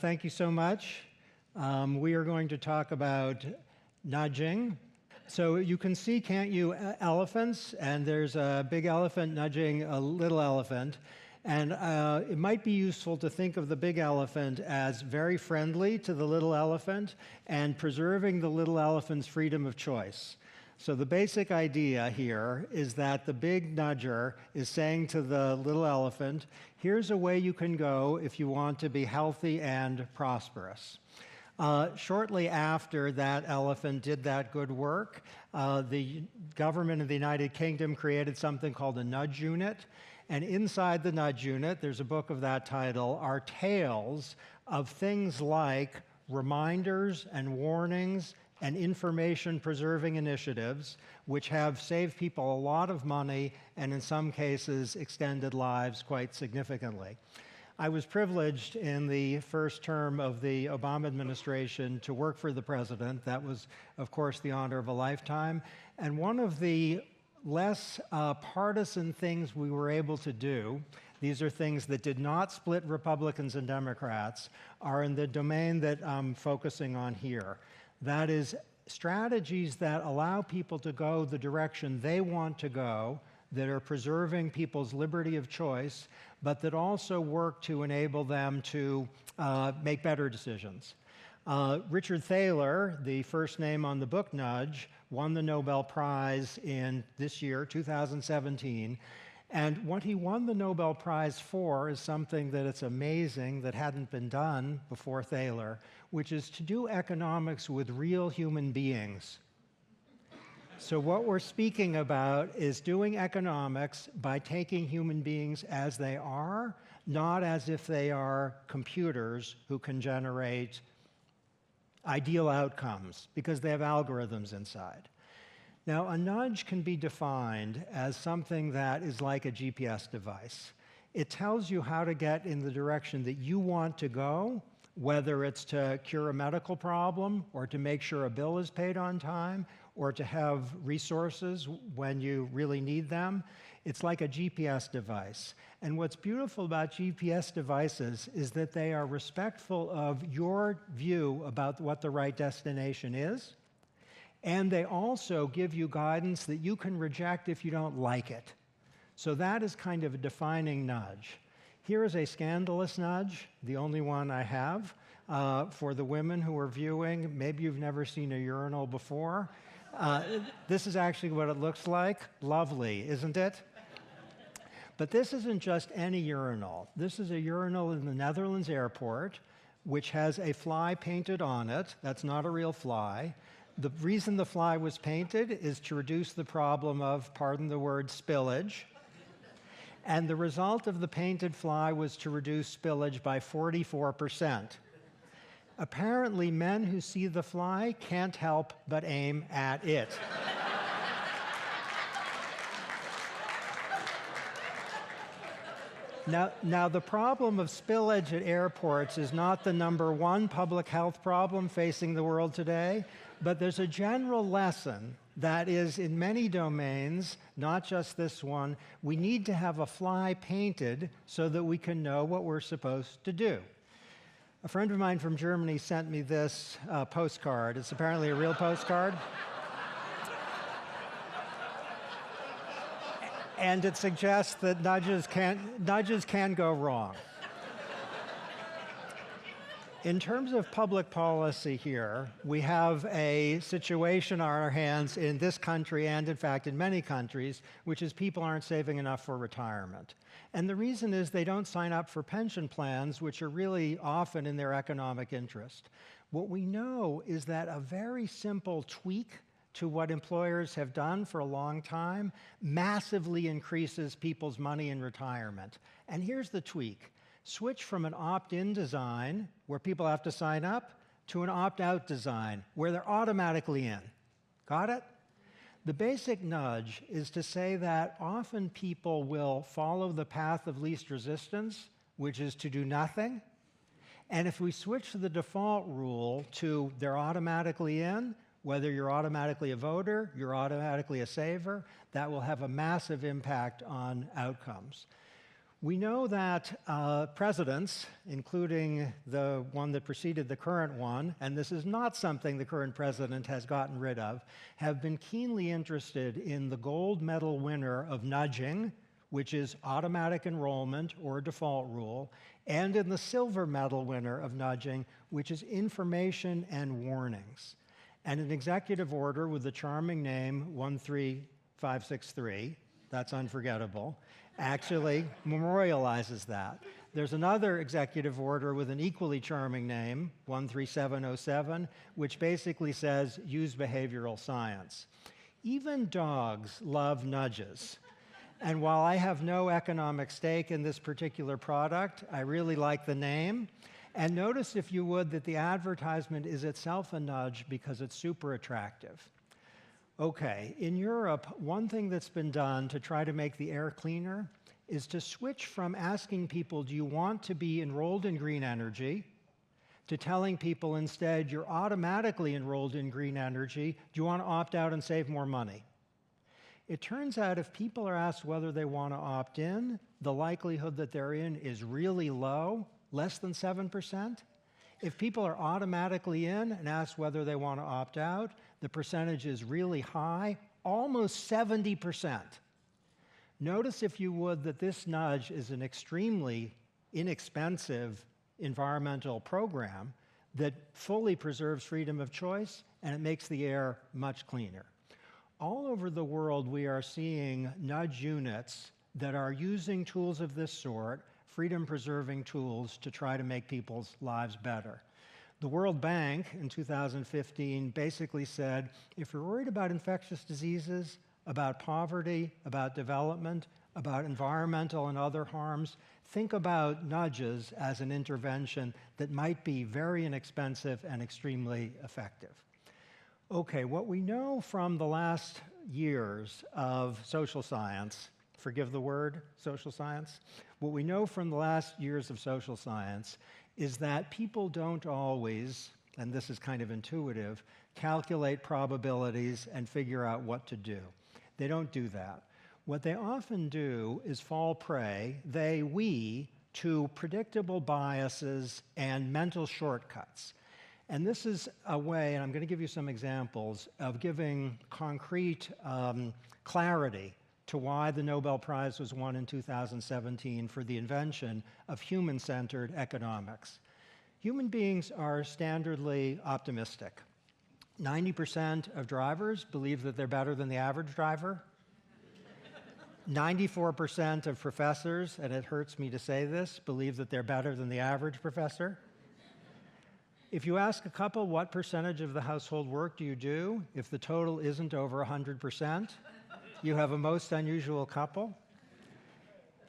Thank you so much. We are going to talk about nudging. So you can see, can't you, elephants, and there's a big elephant nudging a little elephant. And it might be useful to think of the big elephant as very friendly to the little elephant and preserving the little elephant's freedom of choice. So the basic idea here is that the big nudger is saying to the little elephant, here's a way you can go if you want to be healthy and prosperous. Shortly after that elephant did that good work, the government of the United Kingdom created something called a nudge unit. And inside the nudge unit, there's a book of that title, are tales of things like reminders and warnings and information-preserving initiatives, which have saved people a lot of money and in some cases extended lives quite significantly. I was privileged in the first term of the Obama administration to work for the president. That was, of course, the honor of a lifetime. And one of the less partisan things we were able to do, these are things that did not split Republicans and Democrats, are in the domain that I'm focusing on here. That is, strategies that allow people to go the direction they want to go, that are preserving people's liberty of choice, but that also work to enable them to make better decisions. Richard Thaler, the first name on the book Nudge, won the Nobel Prize in this year, 2017. And what he won the Nobel Prize for is something that it's amazing that hadn't been done before Thaler, which is to do economics with real human beings. So what we're speaking about is doing economics by taking human beings as they are, not as if they are computers who can generate ideal outcomes, because they have algorithms inside. Now, a nudge can be defined as something that is like a GPS device. It tells you how to get in the direction that you want to go, whether it's to cure a medical problem, or to make sure a bill is paid on time, or to have resources when you really need them. It's like a GPS device. And what's beautiful about GPS devices is that they are respectful of your view about what the right destination is, and they also give you guidance that you can reject if you don't like it. So that is kind of a defining nudge. Here is a scandalous nudge, the only one I have, for the women who are viewing. Maybe you've never seen a urinal before. This is actually what it looks like. Lovely, isn't it? But this isn't just any urinal. This is a urinal in the Netherlands airport, which has a fly painted on it. That's not a real fly. The reason the fly was painted is to reduce the problem of, pardon the word, spillage. And the result of the painted fly was to reduce spillage by 44%. Apparently, men who see the fly can't help but aim at it. Now, the problem of spillage at airports is not the #1 public health problem facing the world today, but there's a general lesson that is in many domains, not just this one, we need to have a fly painted so that we can know what we're supposed to do. A friend of mine from Germany sent me this postcard. It's apparently a real postcard. And it suggests that nudges can go wrong. In terms of public policy here, we have a situation on our hands in this country and, in fact, in many countries, which is people aren't saving enough for retirement. And the reason is they don't sign up for pension plans, which are really often in their economic interest. What we know is that a very simple tweak to what employers have done for a long time massively increases people's money in retirement. And here's the tweak. Switch from an opt-in design, where people have to sign up, to an opt-out design, where they're automatically in. Got it? The basic nudge is to say that often people will follow the path of least resistance, which is to do nothing. And if we switch the default rule to they're automatically in, whether you're automatically a voter, you're automatically a saver, that will have a massive impact on outcomes. We know that presidents, including the one that preceded the current one, and this is not something the current president has gotten rid of, have been keenly interested in the gold medal winner of nudging, which is automatic enrollment or default rule, and in the silver medal winner of nudging, which is information and warnings. And an executive order with the charming name 13563, that's unforgettable, actually memorializes that. There's another executive order with an equally charming name, 13707, which basically says use behavioral science. Even dogs love nudges. And while I have no economic stake in this particular product, I really like the name. And notice, if you would, that the advertisement is itself a nudge because it's super attractive. Okay, in Europe, one thing that's been done to try to make the air cleaner is to switch from asking people, do you want to be enrolled in green energy, to telling people instead, you're automatically enrolled in green energy, do you want to opt out and save more money? It turns out if people are asked whether they want to opt in, the likelihood that they're in is really low, less than 7%. If people are automatically in and asked whether they want to opt out, the percentage is really high, almost 70%. Notice, if you would, that this nudge is an extremely inexpensive environmental program that fully preserves freedom of choice, and it makes the air much cleaner. All over the world, we are seeing nudge units that are using tools of this sort, freedom-preserving tools, to try to make people's lives better. The World Bank in 2015 basically said, if you're worried about infectious diseases, about poverty, about development, about environmental and other harms, think about nudges as an intervention that might be very inexpensive and extremely effective. Okay, what we know from the last years of social science, forgive the word, social science, what we know from the last years of social science is that people don't always, and this is kind of intuitive, calculate probabilities and figure out what to do. They don't do that. What they often do is fall prey, we, to predictable biases and mental shortcuts. And this is a way, and I'm going to give you some examples, of giving concrete clarity to why the Nobel Prize was won in 2017 for the invention of human-centered economics. Human beings are standardly optimistic. 90% of drivers believe that they're better than the average driver. 94% of professors, and it hurts me to say this, believe that they're better than the average professor. If you ask a couple what percentage of the household work do you do, if the total isn't over 100%, you have a most unusual couple.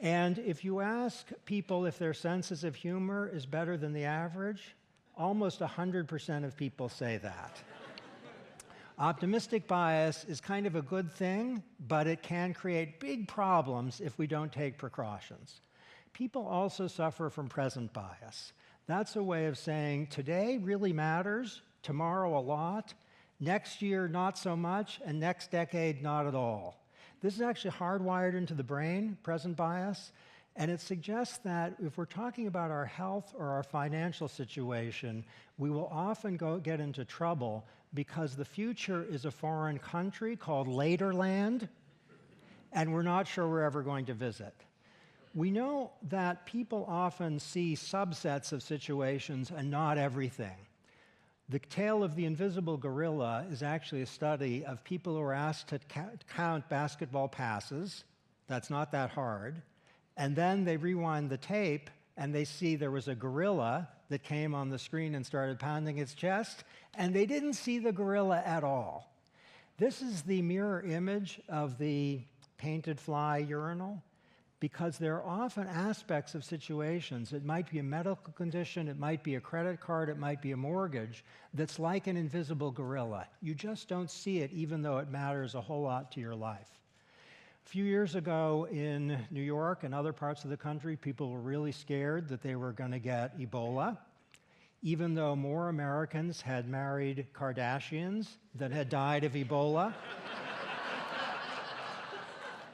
And if you ask people if their senses of humor is better than the average, almost 100% of people say that. Optimistic bias is kind of a good thing, but it can create big problems if we don't take precautions. People also suffer from present bias. That's a way of saying today really matters, tomorrow a lot, next year not so much, and next decade not at all. This is actually hardwired into the brain, present bias, and it suggests that if we're talking about our health or our financial situation, we will often get into trouble because the future is a foreign country called Laterland, and we're not sure we're ever going to visit. We know that people often see subsets of situations and not everything. The Tale of the Invisible Gorilla is actually a study of people who are asked to count basketball passes. That's not that hard. And then they rewind the tape, and they see there was a gorilla that came on the screen and started pounding its chest, and they didn't see the gorilla at all. This is the mirror image of the painted fly urinal, because there are often aspects of situations, it might be a medical condition, it might be a credit card, it might be a mortgage, that's like an invisible gorilla. You just don't see it, even though it matters a whole lot to your life. A few years ago in New York and other parts of the country, people were really scared that they were going to get Ebola, even though more Americans had married Kardashians than had died of Ebola.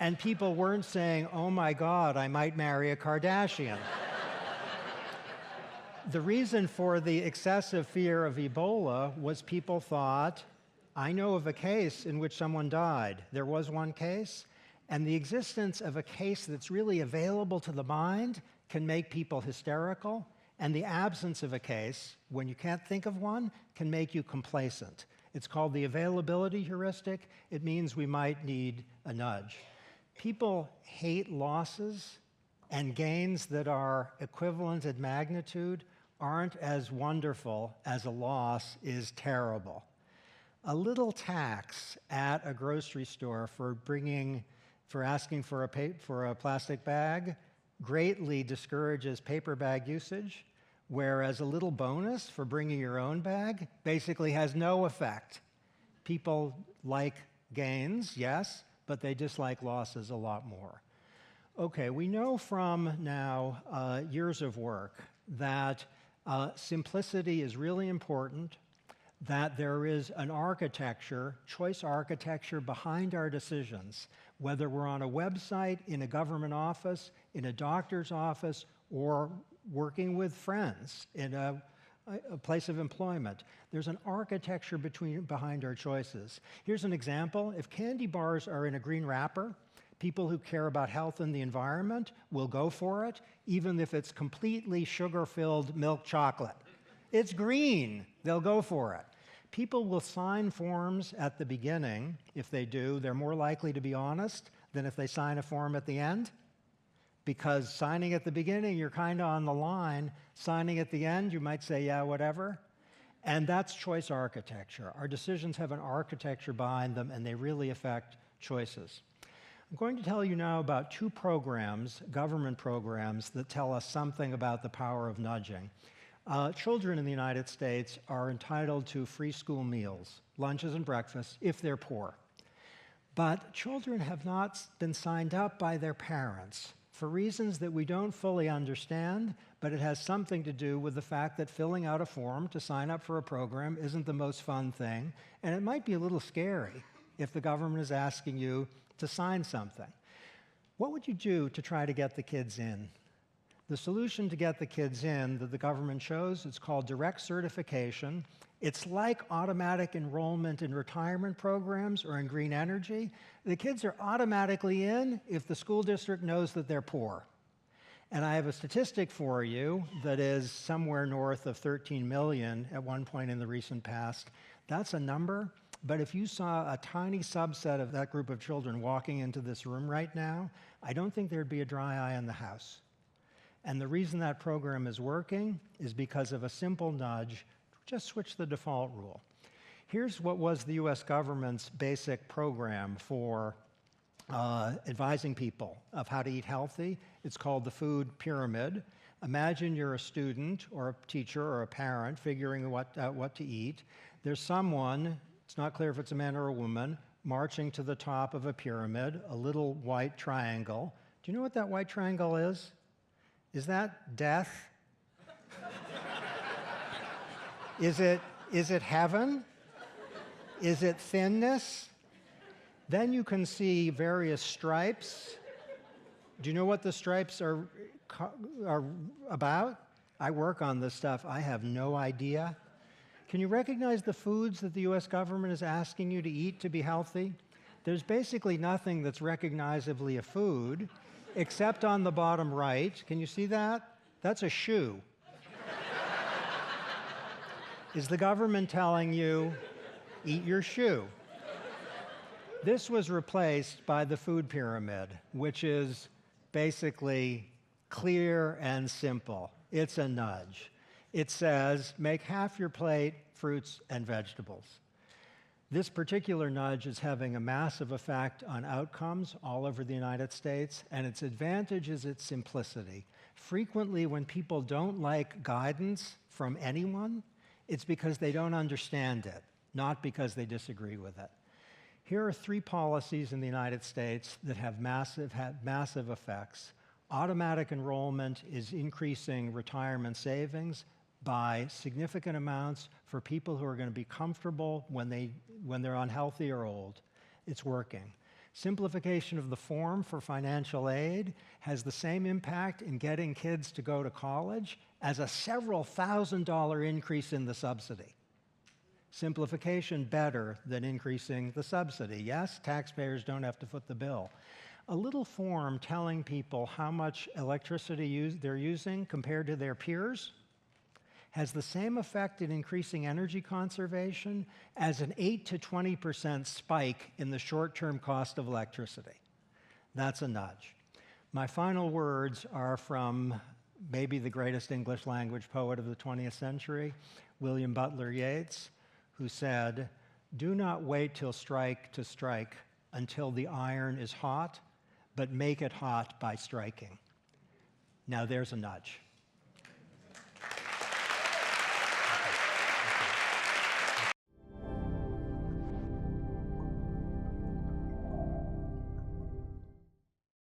And people weren't saying, oh my God, I might marry a Kardashian. The reason for the excessive fear of Ebola was people thought, I know of a case in which someone died. There was one case, and the existence of a case that's really available to the mind can make people hysterical, and the absence of a case, when you can't think of one, can make you complacent. It's called the availability heuristic. It means we might need a nudge. People hate losses, and gains that are equivalent in magnitude aren't as wonderful as a loss is terrible. A little tax at a grocery store for asking for a plastic bag greatly discourages paper bag usage, whereas a little bonus for bringing your own bag basically has no effect. People like gains, yes, but they dislike losses a lot more. Okay, we know from now years of work that simplicity is really important, that there is an architecture, choice architecture behind our decisions, whether we're on a website, in a government office, in a doctor's office, or working with friends in a place of employment. There's an architecture behind our choices. Here's an example. If candy bars are in a green wrapper, people who care about health and the environment will go for it, even if it's completely sugar-filled milk chocolate. It's green. They'll go for it. People will sign forms at the beginning. If they do, they're more likely to be honest than if they sign a form at the end. Because signing at the beginning, you're kind of on the line. Signing at the end, you might say, yeah, whatever. And that's choice architecture. Our decisions have an architecture behind them, and they really affect choices. I'm going to tell you now about two programs, government programs, that tell us something about the power of nudging. Children in the United States are entitled to free school meals, lunches and breakfasts, if they're poor. But children have not been signed up by their parents for reasons that we don't fully understand, but it has something to do with the fact that filling out a form to sign up for a program isn't the most fun thing, and it might be a little scary if the government is asking you to sign something. What would you do to try to get the kids in? The solution to get the kids in that the government chose, it's called direct certification. It's like automatic enrollment in retirement programs or in green energy. The kids are automatically in if the school district knows that they're poor. And I have a statistic for you that is somewhere north of 13 million at one point in the recent past. That's a number, but if you saw a tiny subset of that group of children walking into this room right now, I don't think there'd be a dry eye in the house. And the reason that program is working is because of a simple nudge. Just switch the default rule. Here's what was the US government's basic program for advising people of how to eat healthy. It's called the food pyramid. Imagine you're a student or a teacher or a parent figuring out what to eat. There's someone, it's not clear if it's a man or a woman, marching to the top of a pyramid, a little white triangle. Do you know what that white triangle is? Is that death? Is it heaven? Is it thinness? Then you can see various stripes. Do you know what the stripes are about? I work on this stuff. I have no idea. Can you recognize the foods that the US government is asking you to eat to be healthy? There's basically nothing that's recognizably a food, except on the bottom right. Can you see that? That's a shoe. Is the government telling you, eat your shoe? This was replaced by the food pyramid, which is basically clear and simple. It's a nudge. It says, make half your plate fruits and vegetables. This particular nudge is having a massive effect on outcomes all over the United States, and its advantage is its simplicity. Frequently, when people don't like guidance from anyone, it's because they don't understand it, not because they disagree with it. Here are 3 policies in the United States that have massive effects. Automatic enrollment is increasing retirement savings by significant amounts for people who are going to be comfortable when they're unhealthy or old. It's working. Simplification of the form for financial aid has the same impact in getting kids to go to college as a several $1,000 increase in the subsidy. Simplification better than increasing the subsidy. Yes, taxpayers don't have to foot the bill. A little form telling people how much electricity they're using compared to their peers has the same effect in increasing energy conservation as an 8 to 20% spike in the short-term cost of electricity. That's a nudge. My final words are from maybe the greatest English language poet of the 20th century, William Butler Yeats, who said, "Do not wait till strike to strike until the iron is hot, but make it hot by striking." Now there's a nudge.